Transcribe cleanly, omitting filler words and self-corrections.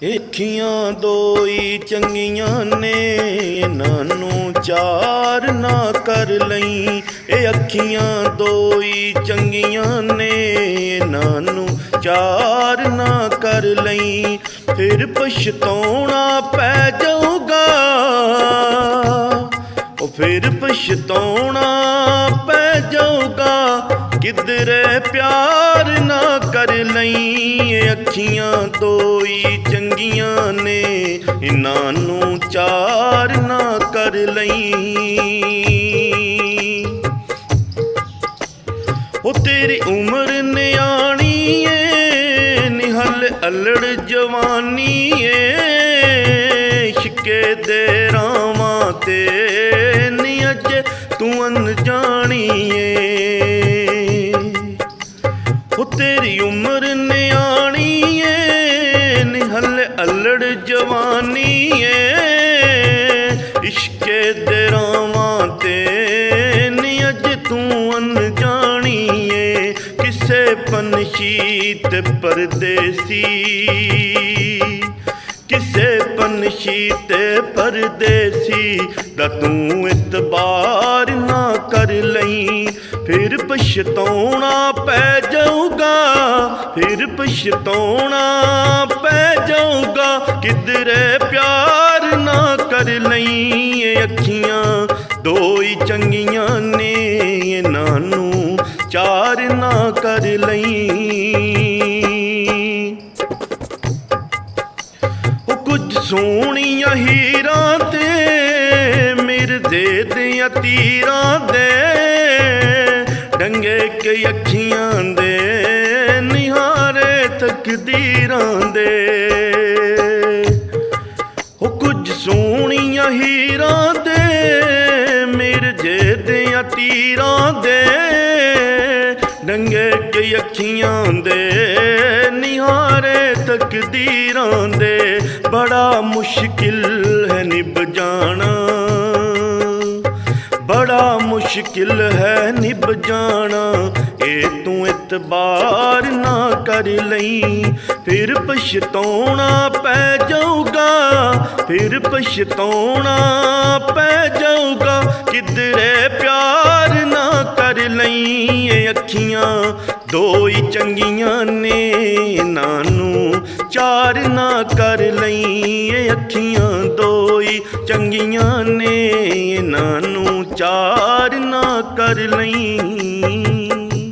ਅੱਖੀਆਂ ਦੋਈ ਚੰਗੀਆਂ ਨੇ, ਇਹਨਾਂ ਨੂੰ ਚਾਰ ਨਾ ਕਰ ਲਈ। ਇਹ ਅੱਖੀਆਂ ਦੋਈ ਚੰਗੀਆਂ ਨੇ, ਇਹਨਾਂ ਨੂੰ ਚਾਰ ਨਾ ਕਰ ਲਈ। ਫਿਰ ਪਛਤਾਉਣਾ ਪੈ ਜਾਊਗਾ, ਉਹ ਫਿਰ ਪਛਤਾਉਣਾ ਪੈ ਜਾਊਗਾ। ਕਿਧਰੇ ਪਿਆਰ ਨਾ ਕਰ ਲਈ। ਇਹ ਅੱਖੀਆਂ ਦੋਈ ਚੰਗੀਆਂ ਨੇ, ਇਹਨਾਂ ਨੂੰ ਚਾਰ ਨਾ ਕਰ ਲਈ। ਉਹ ਤੇਰੀ ਉਮਰ ਨਿਆਣੀ ਏ, ਨਿਹਲ ਅਲੜ ਜਵਾਨੀ ਏ। ਇਸ਼ਕੇ ਦੇ ਰਾਵਾਂ ਤੇ ਨੀ ਅਜੇ ਤੂੰ ਅਣਜਾਣੀ ਏ। ਉਹ ਤੇਰੀ ਉਮਰ ਨਿਆਣੀ ਏ, ਨਿਹਲ ਅਲੜ ਜਵਾਨੀ ਏ। ਇਸ਼ਕੇ ਦੇ ਰਾਵਾਂ ਤੇ ਨੀ ਅਜੇ ਤੂੰ ਅਣਜਾਣੀ ਏ। ਕਿਸੇ ਪੰਛੀ ਤੇ ਪਰਦੇਸੀ, ਕਿਸੇ ਪੰਛੀ ਤੇ ਪਰਦੇਸੀ ਦਾ ਤੂੰ ਇਤਬਾਰ ਨਾ ਕਰ ਲਈ। ਫਿਰ ਪਛਤਾਉਣਾ ਪੈ ਜਾਊਗਾ, ਫਿਰ ਪਛਤਾਉਣਾ ਪੈ ਜਾਊਗਾ। ਕਿਧਰੇ ਪਿਆਰ ਨਾ ਕਰ ਲਈ। ਇਹ ਅੱਖੀਆਂ ਦੋਈ ਚੰਗੀਆਂ ਨੇ, ਇਹਨਾਂ ਨੂੰ ਚਾਰ ਨਾ ਕਰ ਲਈ। ਉਹ ਕੁਝ ਸੋਹਣੀਆਂ ਹੀਰਾਂ ਤੇ ਮਿਰਜ਼ੇ ਦੀਆਂ ਤੀਰਾਂ ਦੇ, ਡੰਗੇ ਕੇ ਅੱਖੀਆਂ ਦੇ ਨਿਹਾਰੇ ਤਕਦੀਰਾਂ ਦੇ। ਉਹ ਕੁਝ ਸੋਹਣੀਆਂ ਹੀਰਾਂ ਤੇ ਮਿਰਜ਼ੇ ਦੀਆਂ ਤੀਰਾਂ ਦੇ, ਡੰਗੇ ਕੇ ਅੱਖੀਆਂ ਦੇ ਨਿਹਾਰੇ ਤਕਦੀਰਾਂ ਦੇ। ਬੜਾ ਮੁਸ਼ਕਿਲ ਹੈ ਨਿਭ ਜਾਣਾ, ਬੜਾ ਮੁਸ਼ਕਿਲ ਹੈ ਨਿਭ ਜਾਣਾ। ਇਹ ਤੂੰ ਇਤਬਾਰ ਨਾ ਕਰ ਲਈ। ਫਿਰ ਪਛਤਾਉਣਾ ਪੈ ਜਾਊਗਾ, ਫਿਰ ਪਛਤਾਉਣਾ ਪੈ ਜਾਊਗਾ। ਕਿਧਰੇ ਪਿਆਰ ਨਾ ਕਰ ਲਈ। ਇਹ ਅੱਖੀਆਂ ਦੋਈ ਚੰਗੀਆਂ ਨੇ, ਇਹਨਾਂ ਨੂੰ ਚਾਰ ਨਾ ਕਰ ਲਈ। ਇਹ ਅੱਖੀਆਂ ਦੋਈ ਚੰਗੀਆਂ ਨੇ, ਇਹਨਾਂ ਨੂੰ ਚਾਰ ਨਾ ਕਰ ਲਈ।